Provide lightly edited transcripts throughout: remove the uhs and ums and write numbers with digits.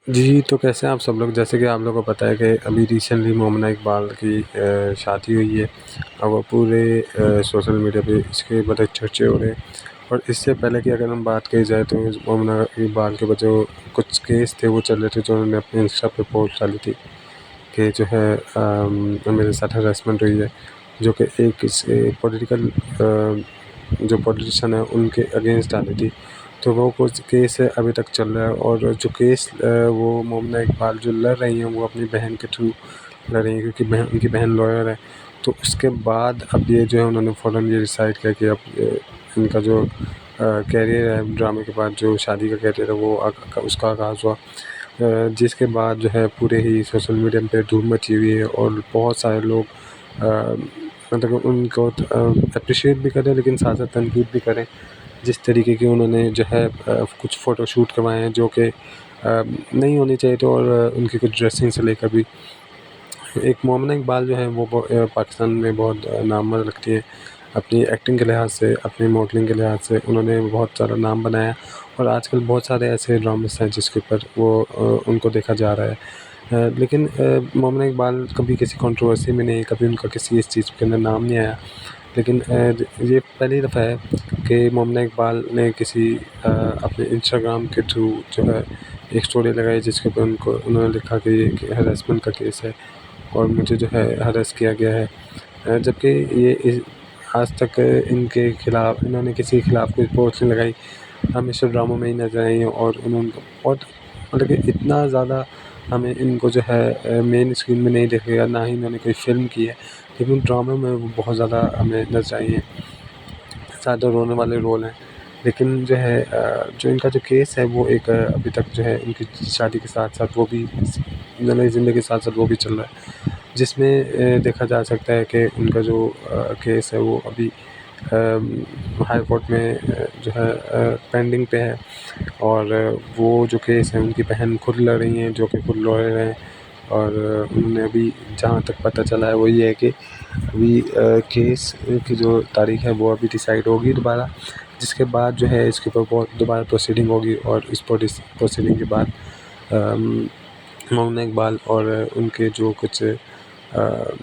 जी, तो कैसे हैं आप सब लोग? जैसे कि आप लोगों को पता है कि अभी रिसेंटली मोमिना इकबाल की शादी हुई है। अब वो पूरे सोशल मीडिया पे इसके बड़े चर्चे हो रहे हैं। और इससे पहले की अगर हम बात की जाए तो मोमिना इकबाल के जो कुछ केस थे वो चल रहे थे, जो उन्होंने अपने इंस्टा पे पोस्ट डाली थी कि जो है मेरे साथ हरासमेंट हुई है, जो कि एक इससे पॉलिटिकल जो पॉलिटिशियन है उनके अगेंस्ट डाली थी। तो वो कुछ केस है अभी तक चल रहा है, और जो केस वो मोमिना इकबाल जो लड़ रही हैं वो अपनी बहन के थ्रू लड़ रही हैं, क्योंकि उनकी बहन लॉयर है। तो उसके बाद अब ये जो है उन्होंने फ़ौरन ये डिसाइड किया कि अब इनका जो कैरियर है ड्रामे के बाद, जो शादी का कैरियर है वो उसका आगाज़ हुआ। जिसके बाद जो है पूरे ही सोशल मीडिया पे धूम मची हुई है, और बहुत सारे लोग मतलब उनको एप्रिशिएट भी करें, लेकिन साथ साथ तनकीद भी करें। जिस तरीके की उन्होंने जो है कुछ फ़ोटोशूट करवाए हैं जो कि नहीं होने चाहिए थे, और उनकी कुछ ड्रेसिंग से लेकर भी। एक मोमिना इकबाल जो है वो पाकिस्तान में बहुत नामवर रखती है अपनी एक्टिंग के लिहाज से, अपनी मॉडलिंग के लिहाज से उन्होंने बहुत सारा नाम बनाया। और आजकल बहुत सारे ऐसे ड्रामेस हैं जिसके ऊपर वो उनको देखा जा रहा है। लेकिन मोमिना इकबाल कभी किसी कंट्रोवर्सी में नहीं, कभी उनका किसी इस चीज़ के अंदर नाम नहीं आया। लेकिन ये पहली दफ़ा है कि मोमिना इकबाल ने किसी अपने इंस्टाग्राम के थ्रू जो है एक स्टोरी लगाई, जिसके ऊपर उन्होंने लिखा कि ये हरासमेंट का केस है और मुझे जो है हरास किया गया है। जबकि ये आज तक इनके खिलाफ़ इन्होंने किसी के खिलाफ़ कोई पोस्ट नहीं लगाई, हमेशा ड्रामों में ही नज़र आई हैं। और उन्होंने बहुत मतलब कि इतना ज़्यादा हमें इनको जो है मेन स्क्रीन में नहीं दिखेगा, ना ही इन्होंने कोई फ़िल्म की है, लेकिन ड्रामों में वो बहुत ज़्यादा हमें नज़र आई हैं। ज़्यादा रोने वाले रोल हैं। लेकिन जो है जो इनका जो केस है वो एक अभी तक जो है इनकी शादी के साथ-साथ वो भी नई ज़िंदगी के साथ-साथ वो भी चल रहा है। जिसमें देखा जा सकता है कि उनका जो केस है वो अभी हाई कोर्ट में जो है पेंडिंग पे है। और वो जो केस है उनकी बहन खुद लड़ रही हैं, जो कि खुद लॉयर हैं। और उन्होंने अभी जहाँ तक पता चला है वो ये है कि अभी केस की जो तारीख़ है वो अभी डिसाइड होगी दोबारा, जिसके बाद जो है इसके ऊपर बहुत दोबारा प्रोसीडिंग होगी। और इस प्रोसीडिंग के बाद मोमिना इकबाल और उनके जो कुछ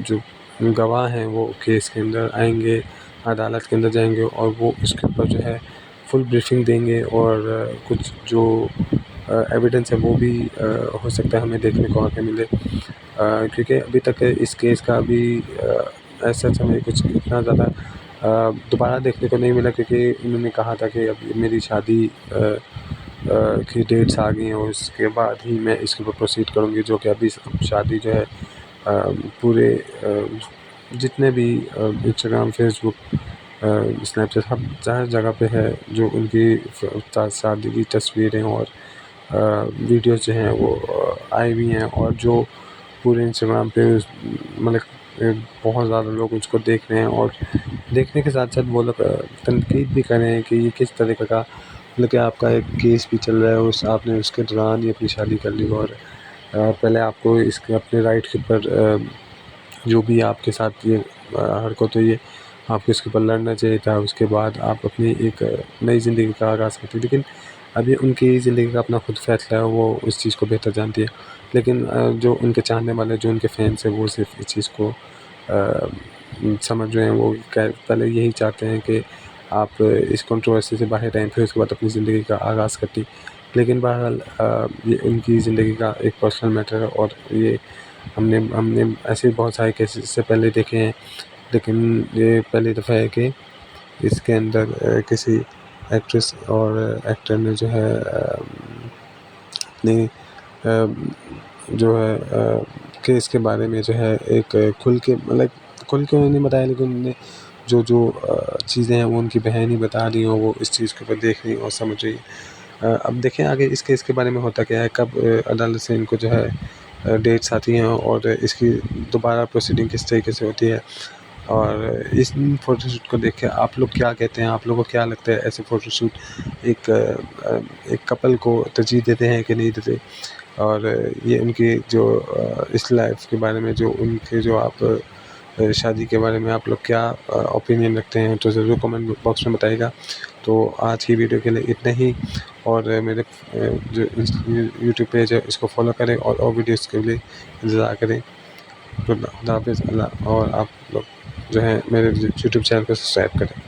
जो गवाह हैं वो केस के अंदर आएँगे, अदालत के अंदर जाएँगे, और वो इसके ऊपर जो है फुल ब्रीफिंग देंगे। और कुछ जो एविडेंस है वो भी हो सकता है हमें देखने को आगे मिले। क्योंकि अभी तक इस केस का अभी ऐसा हमें कुछ इतना ज़्यादा दोबारा देखने को नहीं मिला, क्योंकि उन्होंने कहा था कि अब मेरी शादी की डेट्स आ गई हैं और उसके बाद ही मैं इसके ऊपर प्रोसीड करूँगी, जो कि अभी शादी जो है पूरे जितने भी इंस्टाग्राम, फेसबुक, स्नैपचैट हर जगह पे है, जो उनकी शादी की तस्वीरें और वीडियोज़ जो हैं वो आई हुई हैं। और जो पूरे इंस्टाग्राम पे मतलब बहुत ज़्यादा लोग उसको देख रहे हैं, और देखने के साथ साथ वो लोग तनकीद भी कर रहे हैं कि ये किस तरीके का मतलब कि आपका एक केस भी चल रहा है, उस आपने उसके दौरान ही अपनी शादी कर ली। और पहले आपको इसके अपने राइट के ऊपर जो भी आपके साथ ये हरकत हुई है, आपको इसके ऊपर लड़ना चाहिए था। उसके बाद आप अपनी एक नई ज़िंदगी का आगाज़ करती। लेकिन अभी उनकी ज़िंदगी का अपना खुद फ़ैसला है, वो इस चीज़ को बेहतर जानती है। लेकिन जो उनके चाहने वाले, जो उनके फैन्स हैं, वो सिर्फ़ इस चीज़ को समझ रहे हैं। वो पहले यही चाहते हैं कि आप इस कंट्रोवर्सी से बाहर आएँ, फिर उसके बाद अपनी ज़िंदगी का आगाज़ करती। लेकिन बहरहाल ये उनकी ज़िंदगी का एक पर्सनल मैटर है, और ये हमने हमने ऐसे बहुत सारे केसेस इससे पहले देखे हैं। लेकिन ये पहली दफ़ा है कि इसके अंदर किसी एक्ट्रेस और एक्टर ने जो है अपनी जो है केस के बारे में जो है एक खुल के उन्होंने बताया, लेकिन उन्होंने जो चीज़ें हैं वो उनकी बहन ही बता रही हैं, और वो इस चीज़ के ऊपर देख रही हैं और समझ रही हैं। अब देखें आगे इस केस के बारे में होता क्या है, कब अदालत से इनको जो है डेट्स आती हैं, और इसकी दोबारा प्रोसीडिंग किस तरीके से होती है। और इस फ़ोटोशूट को देख के आप लोग क्या कहते हैं? आप लोगों को क्या लगता है, ऐसे फ़ोटोशूट एक कपल को तरजीह देते हैं कि नहीं देते? और ये उनकी जो इस लाइफ़ के बारे में जो उनके जो आप शादी के बारे में आप लोग क्या ओपिनियन रखते हैं, तो ज़रूर कमेंट बॉक्स में बताइएगा। तो आज की वीडियो के लिए इतना ही, और मेरे जो यूट्यूब पेज है इसको फॉलो करें, और वीडियोज़ के लिए इंतज़ार करें। खुदा हाफ़िज़। अल्लाह, और आप लोग जो है मेरे यूट्यूब चैनल को सब्सक्राइब करें।